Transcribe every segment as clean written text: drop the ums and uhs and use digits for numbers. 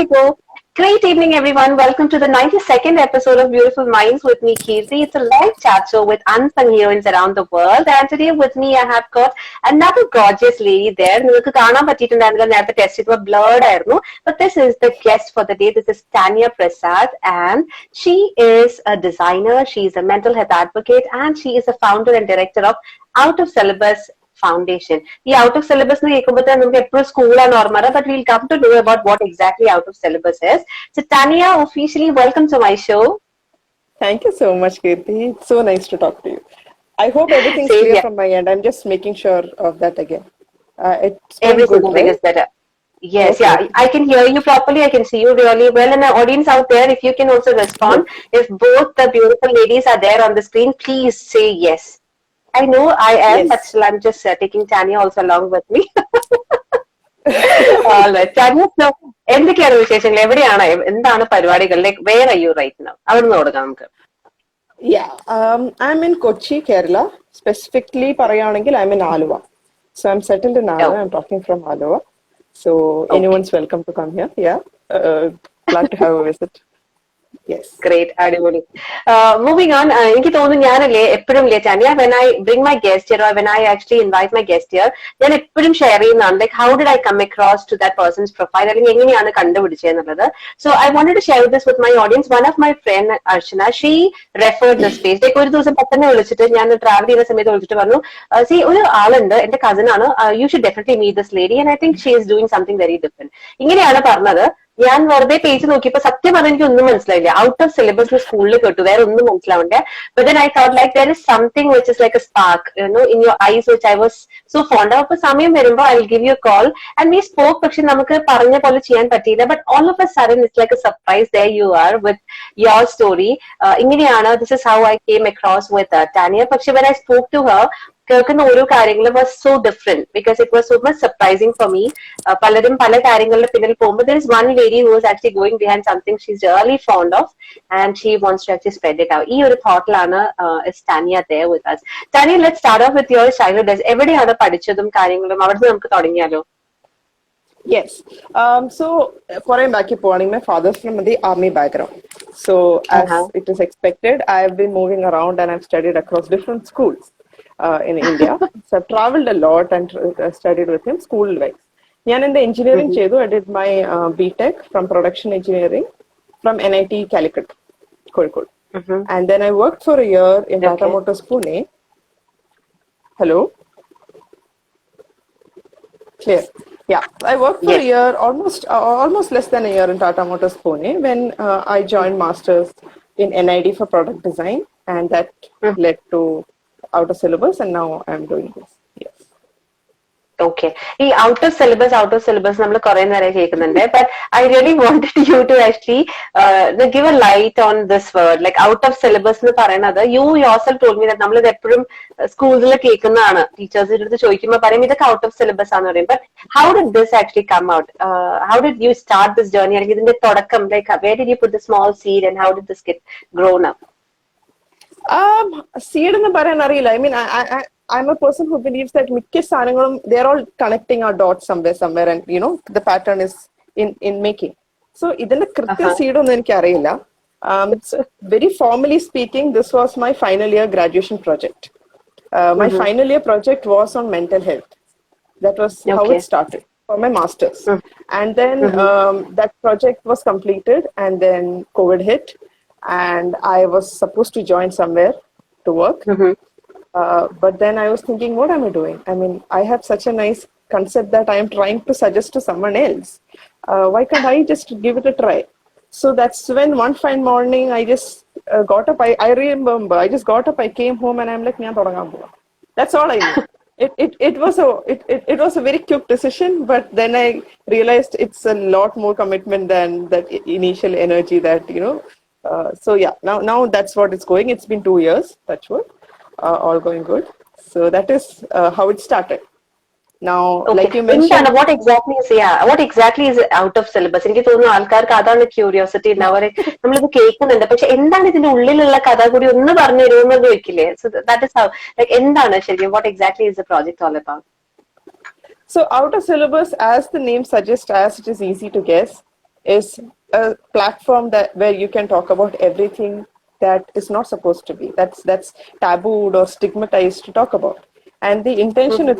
we go. Great evening, everyone. Welcome to the 92nd episode of Beautiful Minds with me, Kirthi. It's a live chat show with unsung heroines around the world. And today with me, I have got another gorgeous lady there. നിങ്ങൾക്ക് കാണാൻ പറ്റിയിട്ടുണ്ടായിരുന്നില്ല നേരത്തെ test ചെയ്തപ്പോൾ blurred ആയിരുന്നു. But this is the guest for the day. This is Tanya Prasad. And she is a designer. She is a mental health advocate. And she is a founder and director of Out of Syllabus Foundation. The out of syllabus na ekkumbothe namukku eppoഴും school ആണ് ഓർമ്മ വരിക, but we'll come to know about what exactly out of syllabus is. So Tanya, officially welcome to my show. Thank you so much, Kirthi. It's so nice to talk to you. I hope everything's clear from my end. I'm just making sure of that again. Every single thing is better. Yes, okay. Yeah, I can hear you properly. I can see you really well. And the audience out there, if you can also respond, if both the beautiful ladies are there on the screen, please say yes. I know I am, but still I'm just taking Tanya also along with me. All right, Tanya, so എന്തൊക്കെയാണ് വിശേഷങ്ങൾ? എവിടെയാണ്? എന്താണ് പരിപാടികൾ? Like, where are you right now? അവിടുന്ന് തുടങ്ങാം നമുക്ക്. Yeah, I'm in Kochi, Kerala. Specifically പറയുകയാണെങ്കിൽ I'm in Aluva. So I'm settled in Aluva. I'm talking from Aluva. So anyone's welcome to come here. Yeah, glad to have a visit. Yes. Great, അടിപൊളി. Moving on, എനിക്ക് തോന്നുന്നു ഞാനല്ലേ എപ്പോഴും Tanya, when I bring my guest here or when I actually invite my guest here, ഞാൻ എപ്പോഴും share ചെയ്യുന്നതാണ് like how did I come across to that person's profile അല്ലെങ്കിൽ എങ്ങനെയാണ് കണ്ടുപിടിച്ചതെന്നുള്ളത്. So I wanted to share this with my audience. One of my friend Archana, she referred this page. Like ഒരു ദിവസം പെട്ടെന്ന് വിളിച്ചിട്ട് ഞാൻ ട്രാവൽ ചെയ്യുന്ന സമയത്ത് വിളിച്ചിട്ട് പറഞ്ഞു, see ഒരു ആളുണ്ട്, എന്റെ കസിൻ ആണ്, you should definitely meet this lady and I think she is doing something very different. ഇങ്ങനെയാണ് പറഞ്ഞത്. ഞാൻ വെറുതെ പേജ് നോക്കിയപ്പോ സത്യം പറഞ്ഞാൽ എനിക്ക് ഒന്നും മനസ്സിലായില്ല. ഔട്ട് ഓഫ് സിലബസ് സ്കൂളിൽ കേട്ടു, വേറെ ഒന്നും മനസ്സിലാവണ്ടേ. But then I thought like there is something which is like a spark, you know, in your eyes which I was so fond of. അപ്പൊ സമയം വരുമ്പോ I will give you a call and we spoke. പക്ഷെ നമുക്ക് പറഞ്ഞ പോലെ ചെയ്യാൻ പറ്റിയില്ല. But all of a sudden it's like a surprise. There you are with your story. ഇങ്ങനെയാണ്, this is how I came across with Tanya. പക്ഷെ when I spoke to her, കേൾക്കുന്ന ഓരോ കാര്യങ്ങളും was so different because it was so much surprising for me. പലരും പല കാര്യങ്ങളുടെ പിന്നിൽ പോകുമ്പോൾ there is one lady who is actually going behind something she's really fond of and she wants to actually spread it out. ഈ ഒരു തോട്ടിലാണ് is Tanya there with us. Tanya, let's start off with your childhood. എവിടെയാണ് പഠിച്ചതും കാര്യങ്ങളും? അവിടുന്ന് നമുക്ക് തുടങ്ങിയാലോ? Yes. So foreign back പോവാണെങ്കിൽ my father's from the army background. So as it is expected, I have been moving around and I've studied across different schools. In India. So I've traveled a lot and studied with him school-wise. ഞാൻ എൻ്റെ engineering ചെയ്തു. I did my BTech from production engineering from NIT Calicut, Kozhikode. And then I worked for a year in Tata Motors Pune. Hello? Clear? Yeah. I worked for a year, almost less than a year in Tata Motors Pune when I joined masters in NID for product design and that led to out of syllabus and now I'm doing this. Yes. Okay. ഈ out of syllabus നമ്മൾ കുറെ നേരം കേൾക്കുന്നുണ്ട്. But I really wanted you to actually give a light on this word. Like out of syllabus എന്ന് പറയുന്നത്, you yourself told me that നമ്മൾ ഇത് എപ്പോഴും സ്കൂളിൽ കേൾക്കുന്നതാണ്. ടീച്ചേഴ്സിന്റെ അടുത്ത് ചോദിക്കുമ്പോൾ പറയും ഇതൊക്കെ ഔട്ട് ഓഫ് സിലബസ് ആണെന്ന് പറയും. But how did this actually come out? How did you start this journey? അല്ലെങ്കിൽ ഇതിന്റെ തുടക്കം, like where did you put the small seed and how did this get grown up? Seed എന്ന് പറയാൻ അറിയില്ല. I mean, I'm a person who believes that മിക്ക സാധനങ്ങളും they're all connecting our dots somewhere and you know the pattern is in making. So ഇതിന്റെ കൃത്യ seed ഒന്നും എനിക്ക് അറിയില്ല. Very formally speaking, this was my final year graduation project. My final year project was on mental health. That was how it started for my masters. And then that project was completed and then COVID hit. And I was supposed to join somewhere to work. But then I was thinking, what am I doing? I mean, I have such a nice concept that I am trying to suggest to someone else. Why can't I just give it a try? So that's when one fine morning I just got up. I remember, I just got up, I came home and I'm like, that's all I knew. It was a very quick decision, but then I realized it's a lot more commitment than that initial energy that, you know, so yeah, now that's what it's going. It's been 2 years, touch wood, all going good. So that is how it started. Now, like you mentioned, what exactly is out of syllabus? എനിക്ക് തോന്നുന്നു ആൾക്കാർക്ക് അതാണ് curiosity ഉണ്ടാവുക. നമ്മളിത് കേൾക്കുന്നുണ്ട്, പക്ഷെ എന്താണ് ഇതിന്റെ ഉള്ളിലുള്ള കഥ കൂടി ഒന്ന് പറഞ്ഞു തരുമെന്ന് ചോദിക്കില്ലേ? So that is how, like എന്താണ് ശരിക്കും, what exactly is the project all about? So out of syllabus, as the name suggests, as it is easy to guess, is a platform that where you can talk about everything that is not supposed to be. That's tabooed or stigmatized to talk about. And the intention is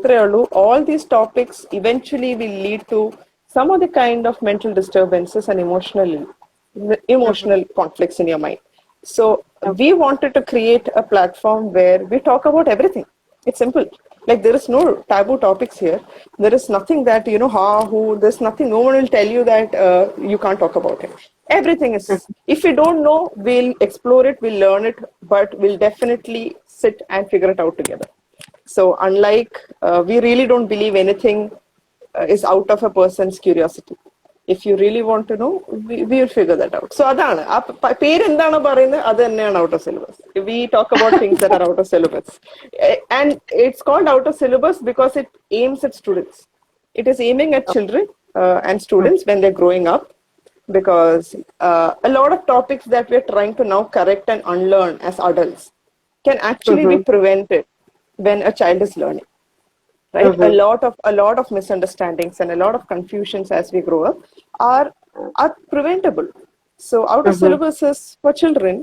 all these topics eventually will lead to some of the kind of mental disturbances and emotional conflicts in your mind. So we wanted to create a platform where we talk about everything. It's simple. Like there is no taboo topics here. There is nothing that, there's nothing, no one will tell you that you can't talk about it. Everything is, if we don't know, we'll explore it, we'll learn it, but we'll definitely sit and figure it out together. So unlike, we really don't believe anything is out of a person's curiosity. If you really want to know, we will figure that out. So adana പേര് എന്താണ് പറയുന്നത് അത് തന്നെയാണ് out of syllabus. We talk about things that are out of syllabus. And it's called out of syllabus because it aims at students. It is aiming at children and students when they're growing up, because a lot of topics that we're trying to now correct and unlearn as adults can actually be prevented when a child is learning. Right, a lot of misunderstandings and a lot of confusions as we grow up are preventable. So out of syllabus is for children,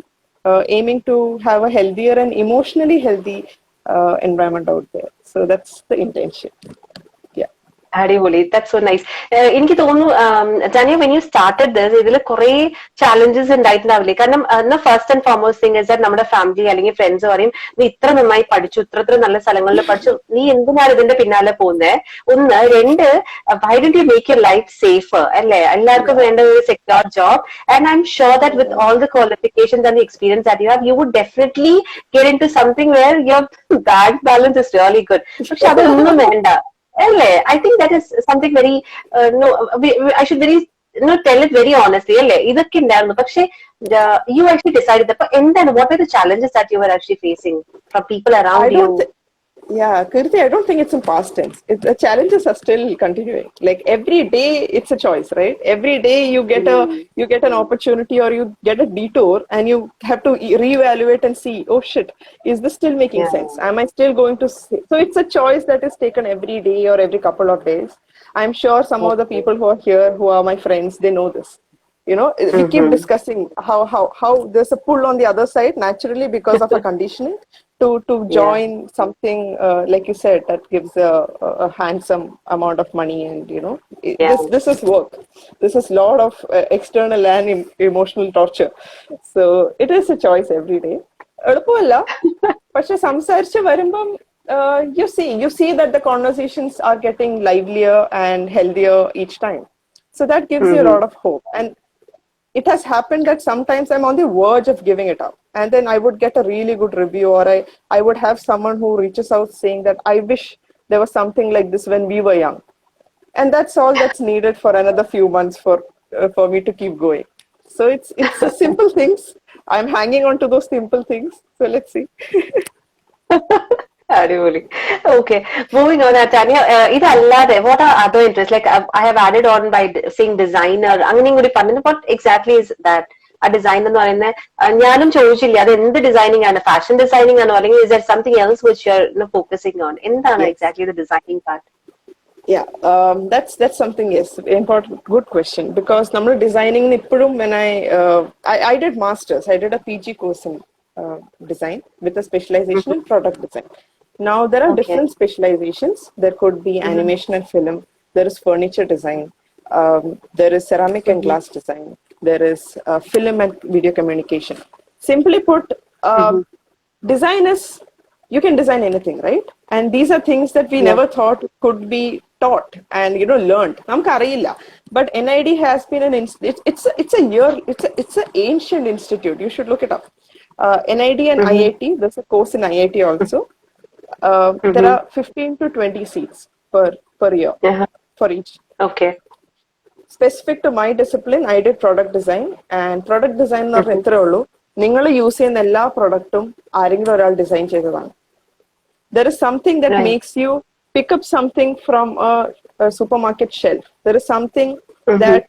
aiming to have a healthier and emotionally healthy environment out there. So that's the intention. അടിപൊളി, that's so nice. എനിക്ക് തോന്നുന്നു ജാനിയ, when you started this, ഇതിൽ കുറെ challenges ഉണ്ടായിട്ടുണ്ടാവില്ലേ? കാരണം first and foremost thing is that നമ്മുടെ family അല്ലെങ്കിൽ friends പറയും, നീ ഇത്ര നന്നായി പഠിച്ചു, ഇത്ര നല്ല സ്ഥലങ്ങളിൽ പഠിച്ചു, നീ എന്തിനാണ് ഇതിന്റെ പിന്നാലെ പോകുന്നത്? ഒന്ന്. രണ്ട്, why don't you make your life safer? അല്ലേ, എല്ലാവർക്കും വേണ്ട ഒരു secure job. And I'm sure that with all the qualifications and the experience that you have, you would definitely get into something where your bank balance is really good. പക്ഷെ അതൊന്നും വേണ്ട. I think that is something very I should tell it very honestly. ഇതൊക്കെ ഉണ്ടായിരുന്നു, പക്ഷെ you actually decided. അപ്പൊ എന്താണ്, what were the challenges that you were actually facing from people around you? Yeah, Kirthi, I don't think it's in past tense. The challenges are still continuing. Like every day, it's a choice, right? Every day you get an opportunity or you get a detour, and you have to reevaluate and see, oh shit, is this still making sense? Am I still going to? So it's a choice that is taken every day or every couple of days. I'm sure some of the people who are here, who are my friends, they know this. We keep discussing how there's a pull on the other side naturally because of a conditioning to join something like you said that gives a handsome amount of money, and this is work. This is lot of external and emotional torture. So it is a choice every day. എളുപ്പമല്ല, പക്ഷെ സംസാരിച്ച് വരുമ്പം you see that the conversations are getting livelier and healthier each time. So that gives you a lot of hope. And it has happened that sometimes I'm on the verge of giving it up, and then I would get a really good review, or I would have someone who reaches out saying that I wish there was something like this when we were young. And that's all that's needed for another few months for me to keep going. So it's the simple things. I'm hanging on to those simple things. So let's see. അടിപൊളി. Okay, moving on, Tanya, ഇതല്ലാതെ what are other interests? Like I have added on by saying designer, അങ്ങനെയും കൂടി പറഞ്ഞു. What exactly is that? ആ design എന്ന് പറയുന്നത് ഞാനും ചോദിച്ചില്ല, അത് എന്ത് ഡിസൈനിങ് ആണ്? ഫാഷൻ ഡിസൈനിങ് ആണോ, അല്ലെങ്കിൽ is there something else which you are focusing on? എന്താണ് exactly the designing part? Yeah, that's something, yes, important, good question, because നമ്മൾ ഡിസൈനിങ് ഇപ്പോഴും when I did masters, I did a PG course in design with a specialization in product design. Now there are different specializations. There could be animation and film. There is furniture design. There is ceramic and glass design. There is film and video communication. Simply put, design is, you can design anything, right? And these are things that we never thought could be taught and learned. Namukku ariyilla. But NID has been it's an ancient institute. You should look it up. NID and IIT. There's a course in IIT also. There are 15 to 20 seats per year for each. Okay. Specific to my discipline, I did product design. And product design എന്ന് പറഞ്ഞാൽ എത്രയേ ഉള്ളൂ, നിങ്ങൾ use ചെയ്യുന്ന എല്ലാ പ്രൊഡക്റ്റും ആരെങ്കിലും ഒരാൾ design ചെയ്തതാണ്. There is something that makes you pick up something from a supermarket shelf. There is something that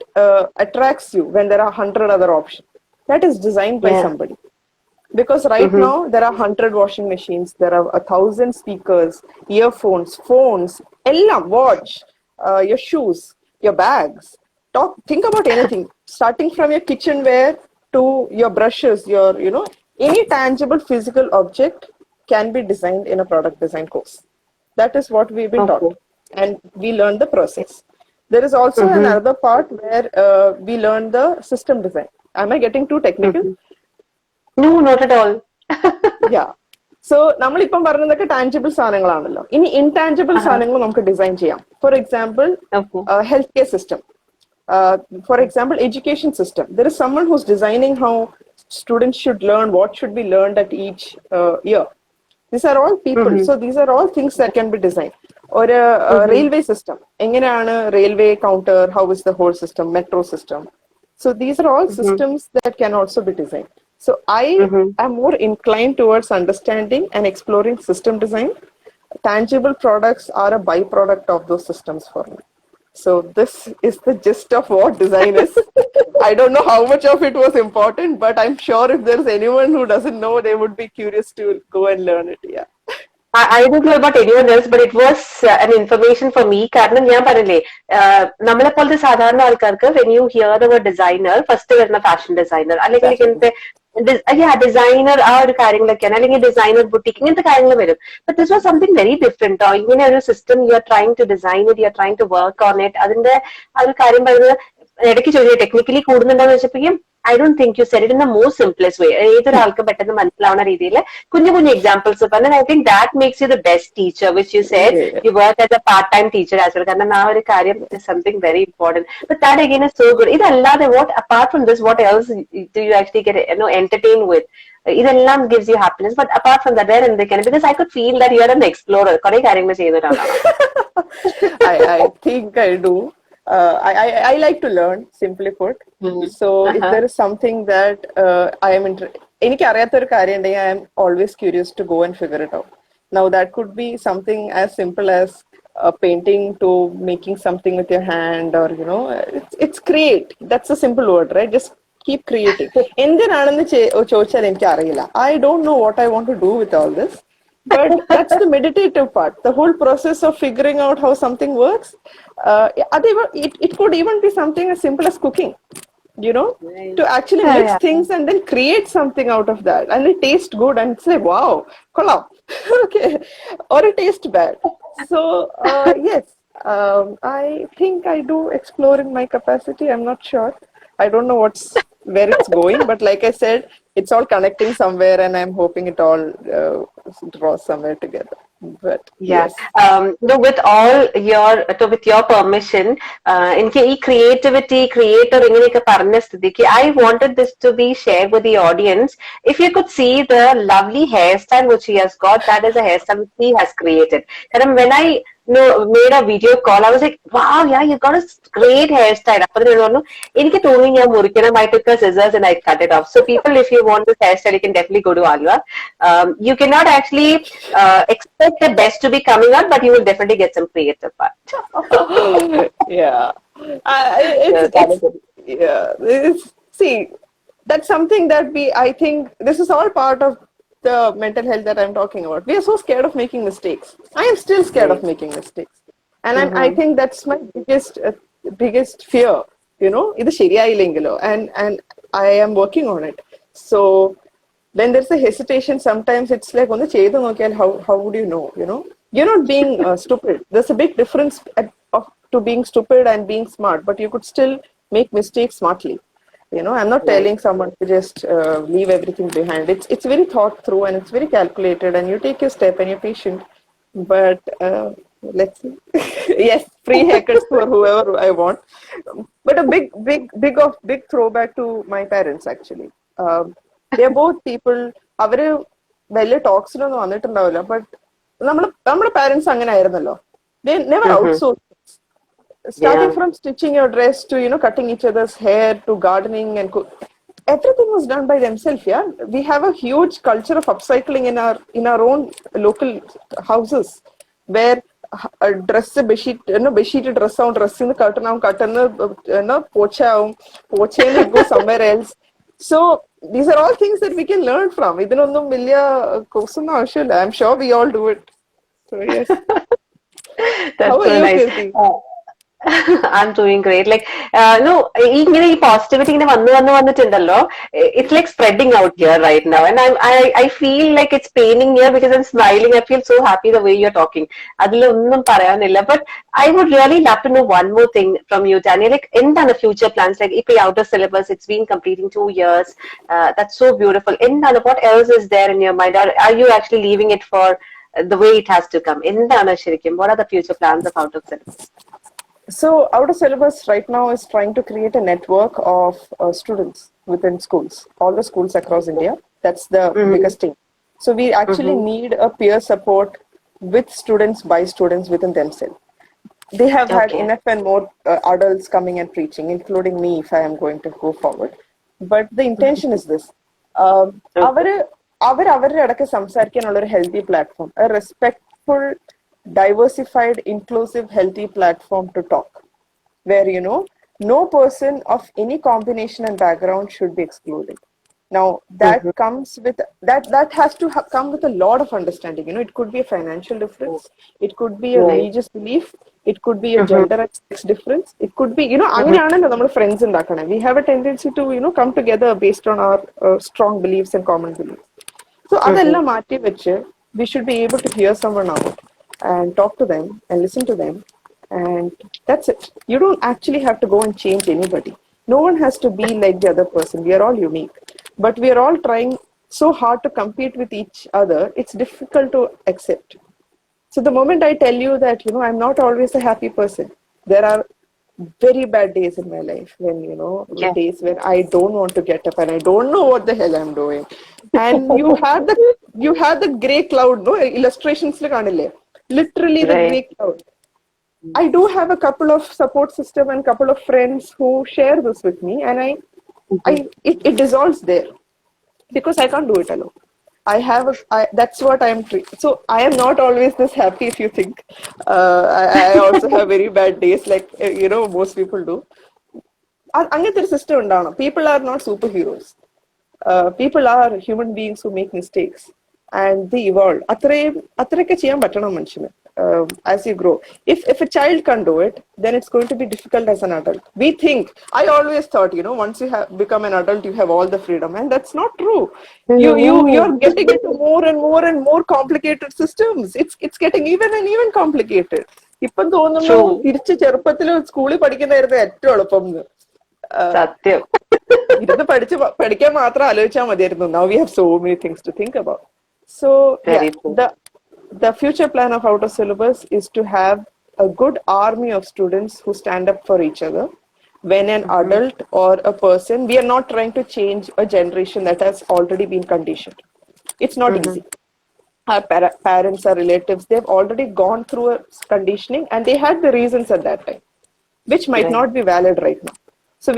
attracts you when there are 100 other options. That is designed by somebody. Because right now there are 100 washing machines, there are 1,000 speakers, earphones, phones, watch, your shoes, your bags. Think about anything. starting from your kitchenware to your brushes, your, any tangible physical object can be designed in a product design course. That is what we've been taught, Okay. and we learn the process. There is also another part where we learn the system design. Am I getting too technical? No, not at all. Yeah. So നമ്മളിപ്പം പറഞ്ഞതൊക്കെ tangible സാധനങ്ങളാണല്ലോ. ഇനി intangible സാധനങ്ങൾ നമുക്ക് design ചെയ്യാം. For example Okay. Health care system. For example, education system. There is someone who's designing how students should learn, what should be learned at each year. These are all people. So these are all things that can be designed. Or a railway system. എങ്ങനെയാണ് railway counter, how is the whole system, metro system. So these are all systems that can also be designed. So I am more inclined towards understanding and exploring system design. Tangible products are a byproduct of those systems for me. So this is the gist of what design is. I don't know how much of it was important, but I'm sure if there's anyone who doesn't know, they would be curious to go and learn it. Yeah. I don't know about anyone else, but it was an information for me. കാരണം ഞാൻ പറഞ്ഞില്ലേ, നമ്മളെ പോലത്തെ സാധാരണ ആൾക്കാർക്ക് when you hear the word designer, first വരുന്ന fashion designer അല്ലെങ്കിൽ ഇങ്ങനത്തെ ഡിസൈനർ ആ ഒരു കാര്യങ്ങളൊക്കെയാണ്, അല്ലെങ്കിൽ ഡിസൈനർ ബുട്ടിക് ഇങ്ങനത്തെ കാര്യങ്ങൾ വരും. But this was something very different. ഇങ്ങനെ ഒരു system you are trying to design it, you are trying to work on it. അതിന്റെ ആ ഒരു കാര്യം പറയുന്നത് ഇടയ്ക്ക് ചോദിച്ചു ടെക്നിക്കലി കൂടുന്നുണ്ടോന്ന് വെച്ചപ്പോഴും I don't think you said it in the most simplest way. ഏതൊരാൾക്ക് പെട്ടെന്ന് മനസ്സിലാവുന്ന രീതിയിൽ കുഞ്ഞു കുഞ്ഞു എക്സാമ്പിൾസ് പറഞ്ഞാൽ I think that makes you the best teacher, which you said you work as a part-time teacher as well. കാരണം ആ ഒരു കാര്യം is something very important. But that again is so good. ഇതല്ലാതെ what apart from this, what else do you actually get entertain with? ഇതെല്ലാം gives you happiness. But apart from that, where എന്തൊക്കെയാണ്? Because I could feel that you are an explorer. കുറെ കാര്യങ്ങൾ ചെയ്യുന്ന ഒരാളാണ്. I think I do. I like to learn, simply put. So if there is something that I am എനിക്ക് അറിയാത്തൊരു കാര്യം ഉണ്ടെങ്കിൽ I am always curious to go and figure it out. Now that could be something as simple as painting to making something with your hand, or it's create. That's a simple word, right? Just keep creating. എന്തിനാണെന്ന് ചോദിച്ചാൽ എനിക്ക് അറിയില്ല. I don't know what I want to do with all this. But that's the meditative part. The whole process of figuring out how something works. It could even be something as simple as cooking. To actually mix things and then create something out of that, and it tastes good, and say, wow, kola. Okay, or it tastes bad. So yes, I think I do explore in my capacity. I'm not sure. I don't know where it's going, but like I said, it's all connecting somewhere, and I'm hoping it all draws somewhere together. But yes, with your permission, എനിക്ക് ഈ creativity, creator ഇങ്ങനെയൊക്കെ പറഞ്ഞ സ്ഥിതിക്ക് I wanted this to be shared with the audience. If you could see the lovely hairstyle which he has got, that is a hairstyle which he has created. കാരണം when I made a video call, I was like, wow, yeah, you got a great hairstyle. അപ്പൊ പറഞ്ഞു എനിക്ക് തോന്നി ഞാൻ മുറിക്കണം. I took a scissors and I cut it off. So people, if you want this hairstyle, you can definitely go to Alva. You cannot actually expect the best to be coming out, but you will definitely get some creative part. Yeah. See, that's something that I think this is all part of the mental health that I'm talking about. We are so scared of making mistakes. I am still scared of making mistakes. And I think that's my biggest fear, idu ശരിയായില്ലെങ്കിലോ, and I am working on it. So when there's a hesitation, sometimes it's like ഒന്ന് ചെയ്തു നോക്കിയാൽ how would you know, you're not being stupid. There's a big difference to being stupid and being smart, but you could still make mistakes smartly. I'm not telling someone to just leave everything behind. It's very thought through, and it's very calculated, and you take your step and you're patient. But let's see. Yes, free haircuts for whoever I want. But a big throwback to my parents, actually. They're both people. അവര് വലിയ ടോക്സിനൊന്നും വന്നിട്ടുണ്ടാവില്ല, but നമ്മുടെ parents അങ്ങനെ ആയിരുന്നല്ലോ. They never outsourced. Starting from stitching your dress to cutting each other's hair to gardening and everything was done by themselves. Yeah, we have a huge culture of upcycling in our own local houses, where dress bedsheet dress out, dress in the curtain pocha go somewhere else. So these are all things that we can learn from. Idinonnum veliya kosum avashyamilla. I'm sure we all do it. So yes. That's so nice. I'm doing great. Like, no, ഇങ്ങനെ ഈ positivity ഇങ്ങനെ വന്നിട്ടുണ്ടല്ലോ. It's like spreading out here right now, and I feel like it's paining here because I'm smiling. I feel so happy the way you're talking. അതിലൊന്നും പറയാനില്ല. But I would really love to know one more thing from you, Tanya. Like, എന്താണ് future plans? Like, ഇപ്പൊ out of syllabus, it's been completing 2 years. That's so beautiful. എന്താണ്? What else is there in your mind? Are you actually leaving it for the way it has to come? എന്താണ് ശരിക്കും? What are the future plans of out of syllabus? So, Outer Syllabus right now is trying to create a network of students within schools, all the schools across India. That's the biggest thing. So, we actually need a peer support with students by students within themselves. They have had enough and more adults coming and preaching, including me if I am going to go forward. But the intention is this. അവരുടെ ഇടയ്ക്ക് സംസാരിക്കാനുള്ള ഒരു healthy platform, a respectful, diversified, inclusive, healthy platform to talk, where no person of any combination and background should be excluded. Now that comes with that has to come with a lot of understanding. It could be a financial difference, it could be a religious belief, it could be a gender and sex difference, it could be അങ്ങനെയാണല്ലോ നമ്മൾ friends ഉണ്ടാക്കണേ. We have a tendency to come together based on our strong beliefs and common beliefs. So അതെല്ലാം മാറ്റി വെച്ച് we should be able to hear someone out and talk to them and listen to them, and that's it. You don't actually have to go and change anybody. No one has to be like the other person. We are all unique, but we are all trying so hard to compete with each other. It's difficult to accept. So the moment I tell you that I'm not always a happy person, there are very bad days in my life when days when I don't want to get up and I don't know what the hell I'm doing, and you have the gray cloud, no illustrations like kanile, literally the gray cloud. I do have a couple of support system and couple of friends who share this with me, and it dissolves there because I can't do it alone. That's what I'm so I am not always this happy, if you think. I also have very bad days, like most people do. അങ്ങനത്തെ ഒരു system ഉണ്ടാവണം. People are not superheroes. People are human beings who make mistakes and they evolve. അത്രയൊക്കെ ചെയ്യാൻ പറ്റണം മനുഷ്യന് as you grow. If a child can't do it, then it's going to be difficult as an adult. I always thought, once you have become an adult, you have all the freedom, and that's not true. You're getting into more and more and more complicated systems. It's getting even and even complicated. ഇപ്പം തോന്നുന്നു തിരിച്ച് ചെറുപ്പത്തിൽ സ്കൂളിൽ പഠിക്കുന്നതായിരുന്നു ഏറ്റവും എളുപ്പം. സത്യം. ഇരുന്ന് പഠിക്കാൻ മാത്രം ആലോചിച്ചാൽ മതിയായിരുന്നു. Now we have so many things to think about. So the future plan of Outer Syllabus is to have a good army of students who stand up for each other. When an adult or a person, we are not trying to change a generation that has already been conditioned. It's not easy. Our parents, our relatives, they've already gone through a conditioning and they had the reasons at that time, which might not be valid right now. So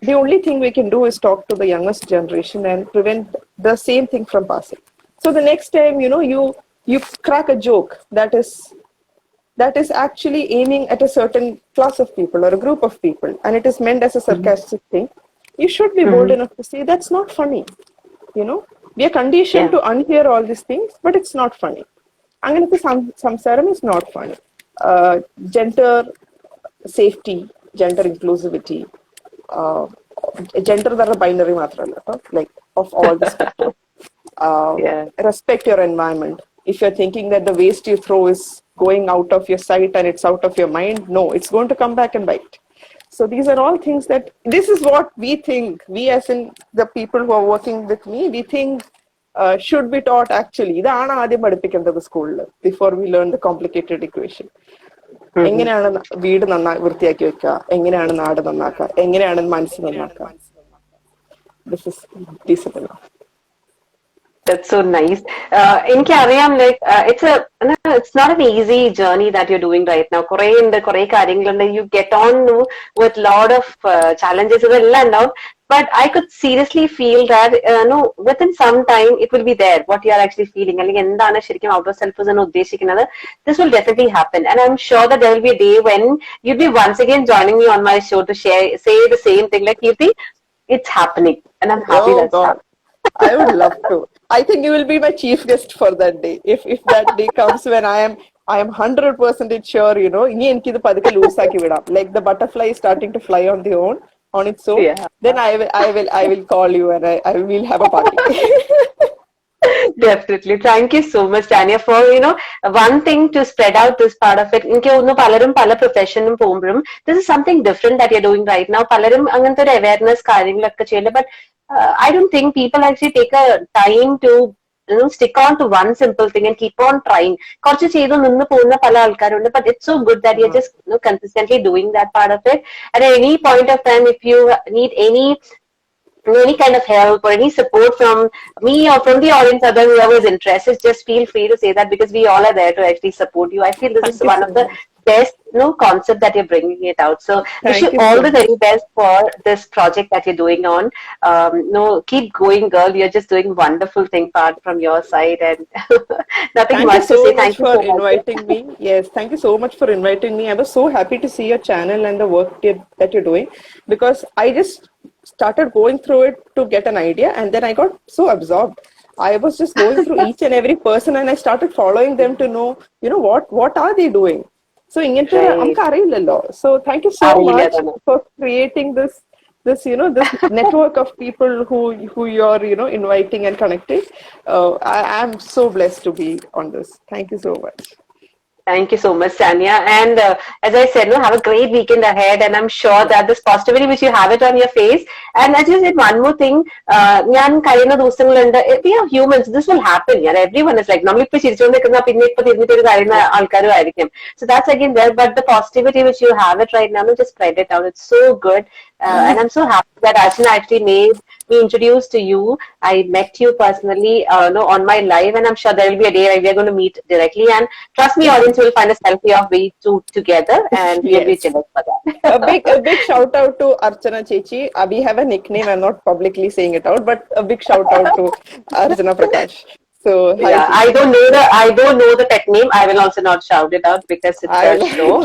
the only thing we can do is talk to the youngest generation and prevent the same thing from passing. So the next time, you crack a joke that is actually aiming at a certain class of people or a group of people, and it is meant as a sarcastic thing, you should be bold enough to say that's not funny. We are conditioned to unhear all these things, but it's not funny. Anganathe samsaram is not funny. Gender safety, gender inclusivity, gender that are binary matralla, like of all the spectrum. Respect your environment. If you're thinking that the waste you throw is going out of your sight and it's out of your mind, no, it's going to come back and bite. So these are all things that, this is what we think, we as in the people who are working with me, we think should be taught actually. ഇതാണ് ആദ്യം പഠിപ്പിക്കേണ്ടത് സ്കൂളിൽ, before we learn the complicated equation. എങ്ങനെയാണ് വീട് വൃത്തിയാക്കി വെക്കുക, എങ്ങനെയാണ് നാട് നന്നാക്കുക, എങ്ങനെയാണ് മനസ്സ് നന്നാക്കുക. This is decent enough. That's so nice. എനിക്കറിയാം, like it's not an easy journey that you're doing right now. കുറെ കാര്യങ്ങളുണ്ട്. You get on with lot of challenges ഇതെല്ലാം ഉണ്ടാവും. But I could seriously feel that within some time it will be there, what you are actually feeling. അല്ലെങ്കിൽ എന്താണ് ശരിക്കും out of syllabus എന്ന് ഉദ്ദേശിക്കുന്നത്. This will definitely happen, and I'm sure that there will be a day when you'll be once again joining me on my show to say the same thing, like, Kirthi, it's happening, and I'm happy that's happening. I would love to. I think you will be my chief guest for that day. If that day comes when I am I am 100% sure, ഇനി എനിക്കിത് പതുക്കെ ലൂസാക്കി വിടാം. Like the butterfly is starting to fly on its own. Yeah. Then I will call you and I will have a party. Definitely. Thank you so much, Tanya, for, one thing to spread out this part of it. എനിക്ക് തോന്നുന്നു പലരും പല പ്രൊഫഷനും പോകുമ്പോഴും this is something different that you're doing right now. പലരും അങ്ങനത്തെ ഒരു awareness കാര്യങ്ങളൊക്കെ ചെയ്യില്ല. But I don't think people actually take a time to stick on to one simple thing and keep on trying. കുറച്ച് ചെയ്ത് നിന്ന് പോകുന്ന പല ആൾക്കാരുണ്ട്. But it's so good that you're just consistently doing that part of it. At any point of time, if you need any kind of help or any support from me or from the audience, other whoever is interested, just feel free to say that, because we all are there to actually support you. I feel this is one of the best concept that you're bringing it out. So wish you all the very best for this project that you're doing on. Keep going, girl. You're just doing wonderful thing part from your side, and nothing much to say. Thank you for so much inviting me. Yes, thank you so much for inviting me. I was so happy to see your channel and the work that you're doing, because I just started going through it to get an idea, and then I got so absorbed. I was just going through each and every person, and I started following them to know, what are they doing. So ingente amku ariyillalo. So thank you so much for creating this this network of people who you're inviting and connecting. I am so blessed to be on this. Thank you so much. Thank you so much, Tanya. And as I said, have a great weekend ahead. And I'm sure that this positivity which you have it on your face. And as you said, one more thing, we are humans. This will happen. Yeah? Everyone is like, so that's again there. But the positivity which you have it right now, just spread it out. It's so good. And I'm so happy that Archana actually made me introduced to you. I met you personally on my live, and I'm sure there will be a day where we are going to meet directly. And trust me, audience will find a selfie of we two together, and we'll be jealous for that. a big shout out to Archana Chechi. We have a nickname. I'm not publicly saying it out, but a big shout out to Archana Prakash. So yeah, I don't know the pet name. I will also not shout it out because it's a show.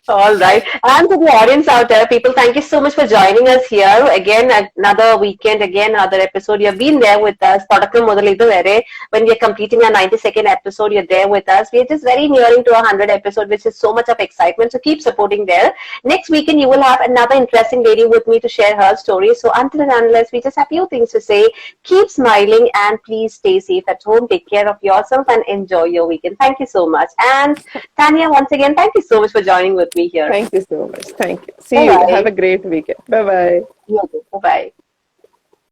All right. And to the audience out there, people, thank you so much for joining us here. Again, another weekend, again, another episode. You've been there with us. When we are completing our 92nd episode, you're there with us. We're just very nearing to 100 episode, which is so much of excitement. So keep supporting there. Next weekend, you will have another interesting lady with me to share her story. So until and unless, we just have few things to say. Keep smiling and please stay safe at home. Take care of yourself and enjoy your weekend. Thank you so much. And Tanya, once again, thank you so much for joining with me here. Thank you so much. Thank you. See you. Have a great weekend. Bye-bye. Bye-bye.